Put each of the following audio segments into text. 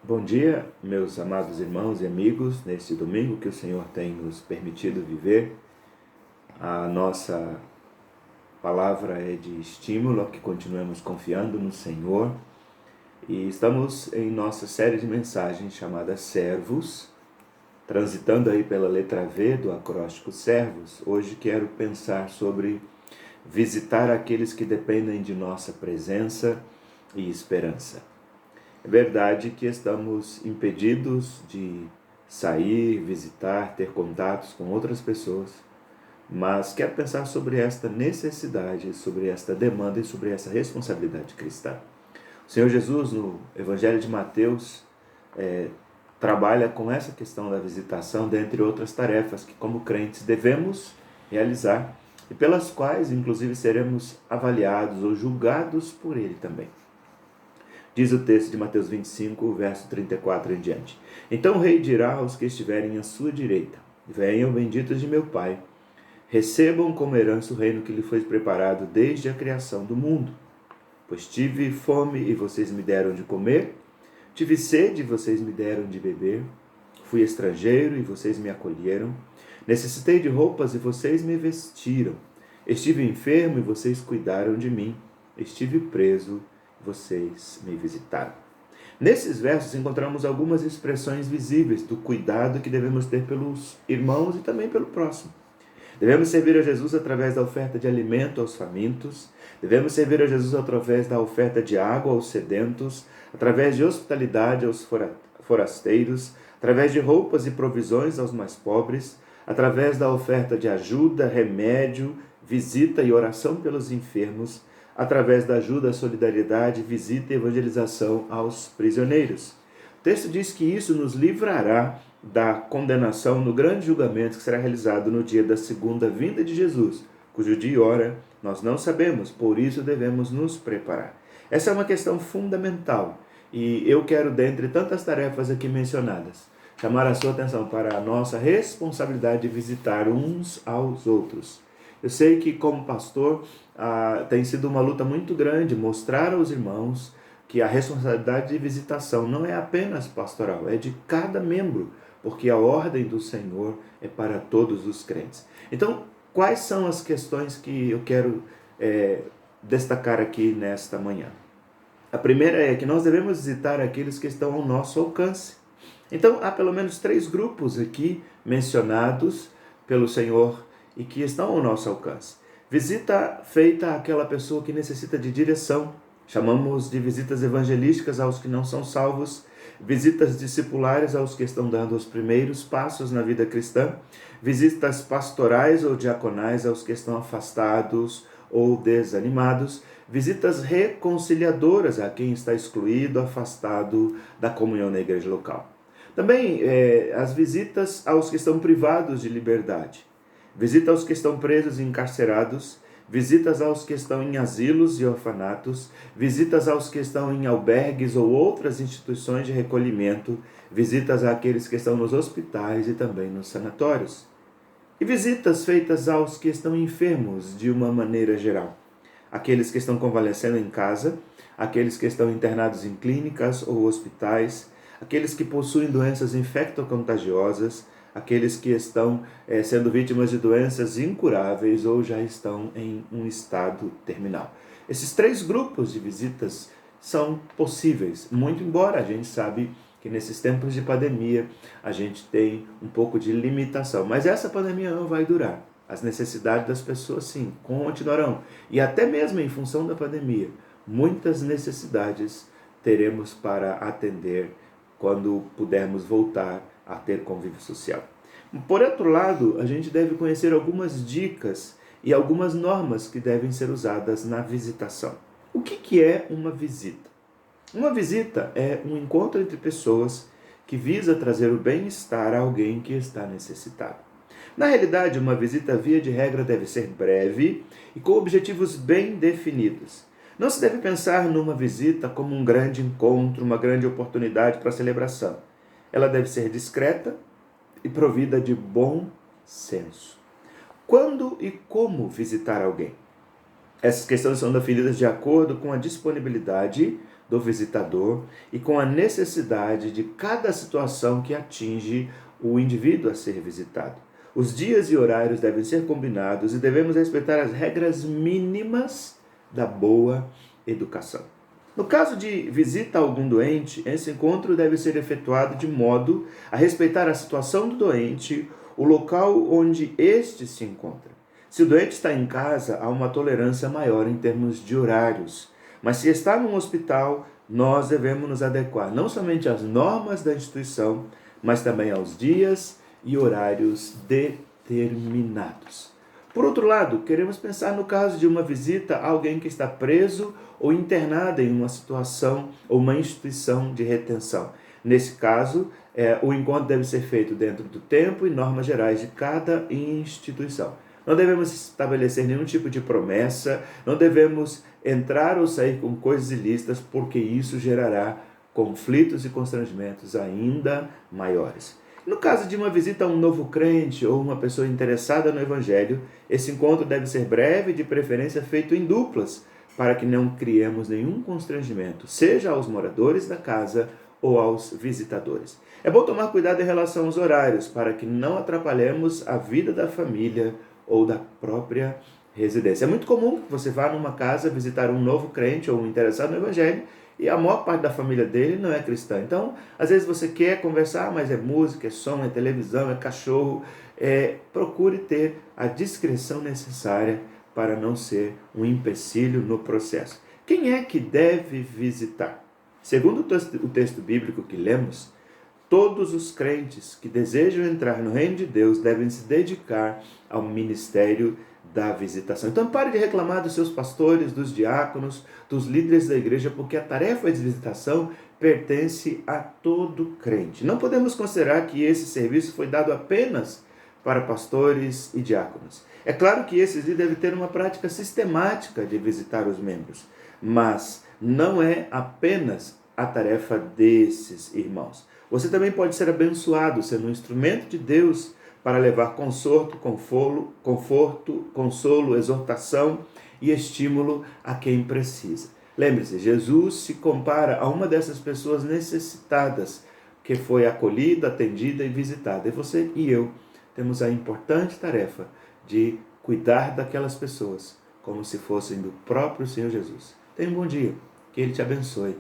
Bom dia, meus amados irmãos e amigos, neste domingo que o Senhor tem nos permitido viver. A nossa palavra é de estímulo a que continuemos confiando no Senhor e estamos em nossa série de mensagens chamada Servos, transitando aí pela letra V do acróstico Servos. Hoje quero pensar sobre visitar aqueles que dependem de nossa presença e esperança. É verdade que estamos impedidos de sair, visitar, ter contatos com outras pessoas, mas quero pensar sobre esta necessidade, sobre esta demanda e sobre essa responsabilidade cristã. O Senhor Jesus, no Evangelho de Mateus, trabalha com essa questão da visitação, dentre outras tarefas que, como crentes, devemos realizar e pelas quais, inclusive, seremos avaliados ou julgados por Ele também. Diz o texto de Mateus 25, verso 34 em diante. Então o rei dirá aos que estiverem à sua direita: venham, benditos de meu Pai, recebam como herança o reino que lhe foi preparado desde a criação do mundo. Pois tive fome e vocês me deram de comer, tive sede e vocês me deram de beber, fui estrangeiro e vocês me acolheram, necessitei de roupas e vocês me vestiram, estive enfermo e vocês cuidaram de mim, estive preso vocês me visitaram. Nesses versos encontramos algumas expressões visíveis do cuidado que devemos ter pelos irmãos e também pelo próximo. Devemos servir a Jesus através da oferta de alimento aos famintos, devemos servir a Jesus através da oferta de água aos sedentos, através de hospitalidade aos forasteiros, através de roupas e provisões aos mais pobres, através da oferta de ajuda, remédio, visita e oração pelos enfermos, através da ajuda, solidariedade, visita e evangelização aos prisioneiros. O texto diz que isso nos livrará da condenação no grande julgamento que será realizado no dia da segunda vinda de Jesus, cujo dia e hora nós não sabemos, por isso devemos nos preparar. Essa é uma questão fundamental e eu quero, dentre tantas tarefas aqui mencionadas, chamar a sua atenção para a nossa responsabilidade de visitar uns aos outros. Eu sei que, como pastor, tem sido uma luta muito grande mostrar aos irmãos que a responsabilidade de visitação não é apenas pastoral, é de cada membro, porque a ordem do Senhor é para todos os crentes. Então, quais são as questões que eu quero destacar aqui nesta manhã? A primeira é que nós devemos visitar aqueles que estão ao nosso alcance. Então, há pelo menos 3 grupos aqui mencionados pelo Senhor e que estão ao nosso alcance. Visita feita àquela pessoa que necessita de direção. Chamamos de visitas evangelísticas aos que não são salvos, visitas discipulares aos que estão dando os primeiros passos na vida cristã, visitas pastorais ou diaconais aos que estão afastados ou desanimados, visitas reconciliadoras a quem está excluído, afastado da comunhão na igreja local. Também as visitas aos que estão privados de liberdade. Visita aos que estão presos e encarcerados, visitas aos que estão em asilos e orfanatos, visitas aos que estão em albergues ou outras instituições de recolhimento, visitas àqueles que estão nos hospitais e também nos sanatórios. E visitas feitas aos que estão enfermos de uma maneira geral. Aqueles que estão convalescendo em casa, aqueles que estão internados em clínicas ou hospitais, aqueles que possuem doenças infectocontagiosas, aqueles que estão sendo vítimas de doenças incuráveis ou já estão em um estado terminal. Esses 3 grupos de visitas são possíveis, muito embora a gente sabe que nesses tempos de pandemia a gente tem um pouco de limitação, mas essa pandemia não vai durar. As necessidades das pessoas, sim, continuarão. E até mesmo em função da pandemia, muitas necessidades teremos para atender quando pudermos voltar a ter convívio social. Por outro lado, a gente deve conhecer algumas dicas e algumas normas que devem ser usadas na visitação. O que é uma visita? Uma visita é um encontro entre pessoas que visa trazer o bem-estar a alguém que está necessitado. Na realidade, uma visita, via de regra, deve ser breve e com objetivos bem definidos. Não se deve pensar numa visita como um grande encontro, uma grande oportunidade para celebração. Ela deve ser discreta e provida de bom senso. Quando e como visitar alguém? Essas questões são definidas de acordo com a disponibilidade do visitador e com a necessidade de cada situação que atinge o indivíduo a ser visitado. Os dias e horários devem ser combinados e devemos respeitar as regras mínimas da boa educação. No caso de visita a algum doente, esse encontro deve ser efetuado de modo a respeitar a situação do doente, o local onde este se encontra. Se o doente está em casa, há uma tolerância maior em termos de horários. Mas se está num hospital, nós devemos nos adequar não somente às normas da instituição, mas também aos dias e horários determinados. Por outro lado, queremos pensar no caso de uma visita a alguém que está preso ou internado em uma situação ou uma instituição de retenção. Nesse caso, o encontro deve ser feito dentro do tempo e normas gerais de cada instituição. Não devemos estabelecer nenhum tipo de promessa, não devemos entrar ou sair com coisas ilícitas, porque isso gerará conflitos e constrangimentos ainda maiores. No caso de uma visita a um novo crente ou uma pessoa interessada no Evangelho, esse encontro deve ser breve e de preferência feito em duplas, para que não criemos nenhum constrangimento, seja aos moradores da casa ou aos visitadores. É bom tomar cuidado em relação aos horários, para que não atrapalhemos a vida da família ou da própria residência. É muito comum que você vá numa casa visitar um novo crente ou um interessado no Evangelho e a maior parte da família dele não é cristã. Então, às vezes você quer conversar, mas é música, é som, é televisão, é cachorro. Procure ter a discrição necessária para não ser um empecilho no processo. Quem é que deve visitar? Segundo o texto bíblico que lemos, todos os crentes que desejam entrar no reino de Deus devem se dedicar ao ministério da visitação. Então pare de reclamar dos seus pastores, dos diáconos, dos líderes da igreja, porque a tarefa de visitação pertence a todo crente. Não podemos considerar que esse serviço foi dado apenas para pastores e diáconos. É claro que esses líderes devem ter uma prática sistemática de visitar os membros, mas não é apenas a tarefa desses irmãos. Você também pode ser abençoado, sendo um instrumento de Deus para levar conforto, consolo, exortação e estímulo a quem precisa. Lembre-se, Jesus se compara a uma dessas pessoas necessitadas que foi acolhida, atendida e visitada. E você e eu temos a importante tarefa de cuidar daquelas pessoas como se fossem do próprio Senhor Jesus. Tenha um bom dia, que Ele te abençoe.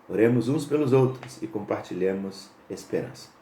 Oremos uns pelos outros e compartilhemos esperança.